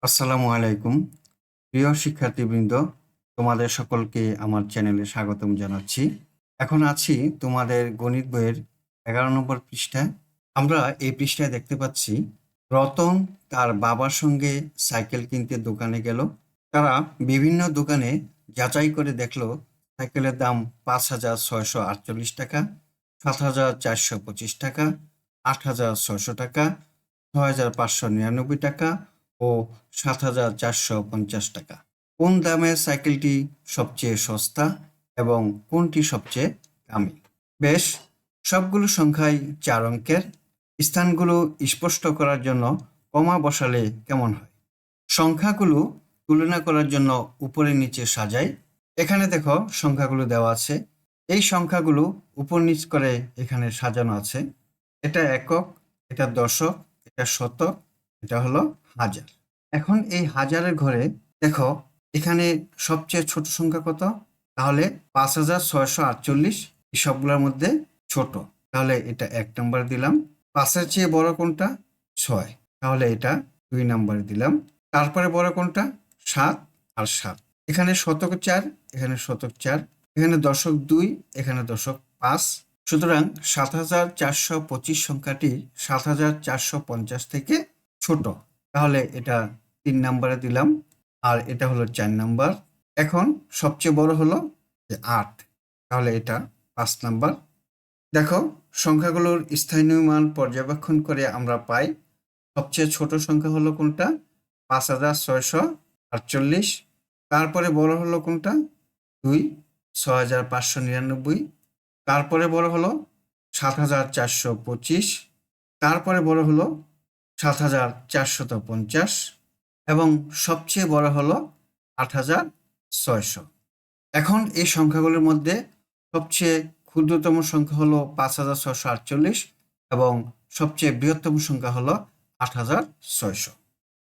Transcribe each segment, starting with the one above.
আসসালামু আলাইকুম। প্রিয় শিক্ষার্থীবৃন্দ, তোমাদের সকলকে আমার চ্যানেলে স্বাগতম জানাচ্ছি। এখন আছি তোমাদের গণিত বইয়ের 11 নম্বর পৃষ্ঠায়। আমরা এই পৃষ্ঠায় দেখতে পাচ্ছি রতন তার বাবার সঙ্গে সাইকেল কিনতে দোকানে গেল। তারা বিভিন্ন দোকানে যাচাই করে দেখলো সাইকেলের দাম ৫,৬৪৮ টাকা, ৭,৪২৫ টাকা, ৮,৬০০ টাকা, ৬,৫৯৯ টাকা ও ৭,৪৫০ টাকা। কোন দামের সাইকেলটি সবচেয়ে সস্তা এবং কোনটি সবচেয়ে দামি? বেশ, সবগুলো সংখ্যাই 4 অঙ্কের। স্থানগুলো স্পষ্ট করার জন্য কমা বসালে কেমন হয়? সংখ্যাগুলো তুলনা করার জন্য উপরে নিচে সাজাই। এখানে দেখো সংখ্যাগুলো দেওয়া আছে। এই সংখ্যাগুলো উপর নিচ করে এখানে সাজানো আছে। এটা একক, এটা দশক, এটা শতক, এটা হলো হাজার। এখন এই হাজারের ঘরে দেখো এখানে সবচেয়ে ছোট সংখ্যা কত? তাহলে ৫,৬৪৮ এই সবগুলোর মধ্যে ছোট। তাহলে এটা ১ নম্বরে দিলাম। ৫-এর চেয়ে বড় কোনটা? ৬। তাহলে এটা ২ নম্বরে দিলাম। তারপরে বড় কোনটা? ৭ আর ৭। এখানে শতক ৪, এখানে শতক ৪, এখানে দশক ২, এখানে দশক ৫। সুতরাং ৭,৪২৫ সংখ্যাটি ৭,৪৫০ থেকে ছোট। তাহলে এটা ৩ নম্বরে দিলাম আর এটা হলো ৪ নম্বর। এখন সবচেয়ে বড় হলো ৮, তাহলে এটা ৫ নম্বর। দেখো সংখ্যাগুলোর স্থানীয় মান পর্যবেক্ষণ করে আমরা পাই সবচেয়ে ছোট সংখ্যা হলো কোনটা? ৫,৬৪৮। তারপরে বড় হলো কোনটা? ২, ৬,৫৯৯। তারপরে বড় হলো ৭,৪২৫। তারপরে বড় হলো ৭,৪৫০ এবং সবচেয়ে বড় হলো ৮,৬০০। এখন এই সংখ্যাগুলোর মধ্যে সবচেয়ে ক্ষুদ্রতম সংখ্যা হলো ৫,৬৪৮ এবং সবচেয়ে বৃহত্তম সংখ্যা হলো ৮,৬০০।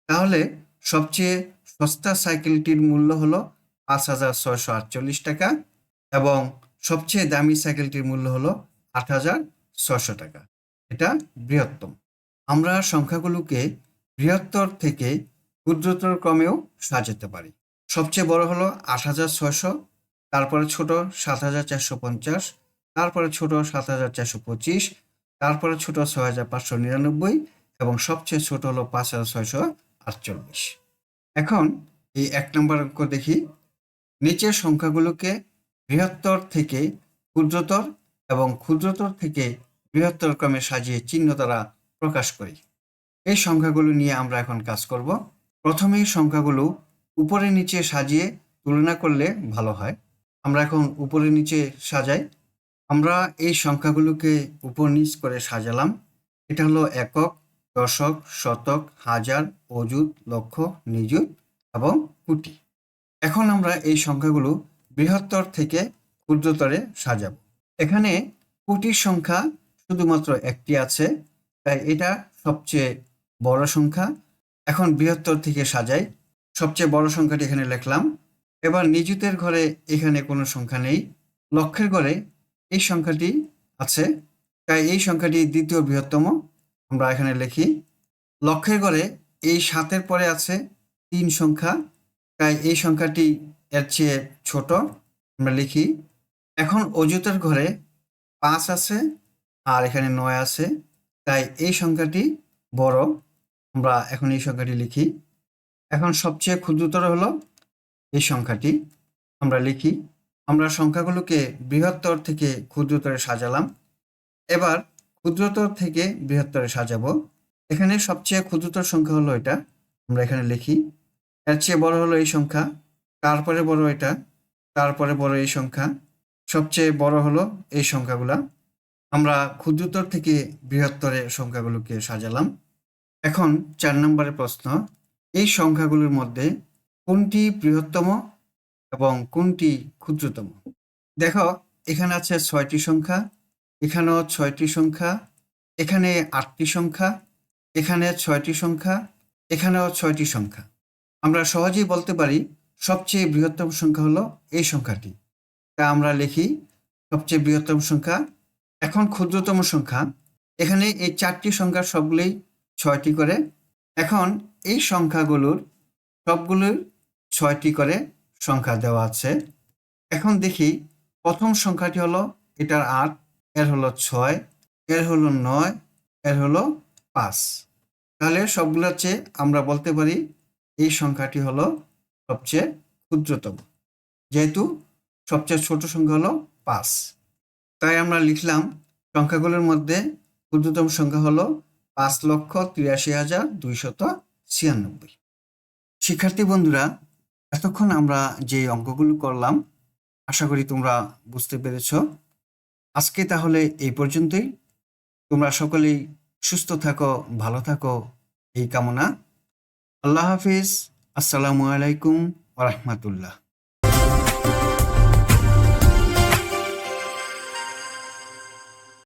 তাহলে সবচেয়ে সস্তা সাইকেলটির মূল্য হলো ৫,৬৪৮ টাকা এবং সবচেয়ে দামি সাইকেলটির মূল্য হলো ৮,৬০০ টাকা। এটা বৃহত্তম। আমরা সংখ্যাগুলোকে বৃহত্তর থেকে ক্ষুদ্রতর ক্রমেও সাজাতে পারি। সবচেয়ে বড় হলো ৮,৬০০, তারপরে ছোট ৭,৪৫০, তারপরে ছোট ৭,৪২৫, তারপরে ছোট ৬,৫৯৯ এবং সবচেয়ে ছোট হলো ৫,৬৪৮। এখন এই ১ নম্বর অঙ্ক দেখি। নিচের সংখ্যাগুলোকে বৃহত্তর থেকে ক্ষুদ্রতর এবং ক্ষুদ্রতর থেকে বৃহত্তর ক্রমে সাজিয়ে চিহ্ন দ্বারা প্রকাশ করি। এই সংখ্যাগুলো নিয়ে আমরা এখন কাজ করব। প্রথমেই সংখ্যাগুলো উপরে নিচে সাজিয়ে তুলনা করলে ভালো হয়। আমরা এখন উপরে নিচে সাজাই। আমরা এই সংখ্যাগুলোকে উপর নিচ করে সাজালাম। এটা হলো একক, দশক, শতক, হাজার, অযুত, লক্ষ, নিযুত এবং কোটি। এখন আমরা এই সংখ্যাগুলো বৃহত্তর থেকে ক্ষুদ্রতরে সাজাবো। এখানে কোটির সংখ্যা শুধুমাত্র একটি আছে, তাই এটা সবচেয়ে বড় সংখ্যা। এখন বৃহত্তর থেকে সাজাই। সবচেয়ে বড় সংখ্যাটি এখানে লিখলাম। এবার নিযুতের ঘরে এখানে কোনো সংখ্যা নেই। লক্ষের ঘরে এই সংখ্যাটি আছে, তাই এই সংখ্যাটি দ্বিতীয় বৃহত্তম। আমরা এখানে লিখি। লক্ষের ঘরে এই ৭-এর পরে আছে ৩ সংখ্যা, তাই এই সংখ্যাটি এর চেয়ে ছোট। আমরা লিখি। এখন অযুতের ঘরে ৫ আছে আর এখানে ৯ আছে, তাই এই সংখ্যাটি বড়। আমরা এখন এই সংখ্যাটি লিখি। এখন সবচেয়ে ক্ষুদ্রতর হলো এই সংখ্যাটি। আমরা লিখি। আমরা সংখ্যাগুলোকে বৃহত্তর থেকে ক্ষুদ্রতরে সাজালাম। এবার ক্ষুদ্রতর থেকে বৃহত্তরে সাজাবো। এখানে সবচেয়ে ক্ষুদ্রতর সংখ্যা হলো এটা। আমরা এখানে লিখি। এর চেয়ে বড় হলো এই সংখ্যা, তারপরে বড় এটা, তারপরে বড় এই সংখ্যা, সবচেয়ে বড় হলো এই সংখ্যাগুলা। আমরা ক্ষুদ্রতর থেকে বৃহত্তরে সংখ্যাগুলোকে সাজালাম। এখন ৪ নম্বরের প্রশ্ন। এই সংখ্যাগুলোর মধ্যে কোনটি বৃহত্তম এবং কোনটি ক্ষুদ্রতম? দেখো এখানে আছে ৬টি সংখ্যা, এখানেও ৬টি সংখ্যা, এখানে ৮টি সংখ্যা, এখানে ৬টি সংখ্যা, এখানেও ৬টি সংখ্যা। আমরা সহজেই বলতে পারি সবচেয়ে বৃহত্তম সংখ্যা হলো এই সংখ্যাটি। তা আমরা লিখি সবচেয়ে বৃহত্তম সংখ্যা। এখন ক্ষুদ্রতম সংখ্যা। এখানে এই ৪টি সংখ্যার সবগুলোই ৬টি করে। এখন এই সংখ্যাগুলোর সবগুলোর 6টি করে সংখ্যা দেওয়া আছে। এখন দেখি প্রথম সংখ্যাটি হলো এটার 8, এর হলো 6, এর হলো 9, এর হলো 5। তাহলে সবগুলোর চেয়ে আমরা বলতে পারি এই সংখ্যাটি হলো সবচেয়ে ক্ষুদ্রতম, যেহেতু সবচেয়ে ছোট সংখ্যা হলো 5। তাই আমরা লিখলাম সংখ্যাগুলোর মধ্যে ক্ষুদ্রতম সংখ্যা হলো 5,83,296। শিক্ষার্থী বন্ধুরা, এতক্ষণ আমরা যে অঙ্কগুলো করলাম আশা করি তোমরা বুঝতে পেরেছ। আজকে তাহলে এই পর্যন্তই। তোমরা সকলেই সুস্থ থাকো, ভালো থাকো এই কামনা। আল্লাহ হাফিজ। আসসালামু আলাইকুম ওয়া রাহমাতুল্লাহ।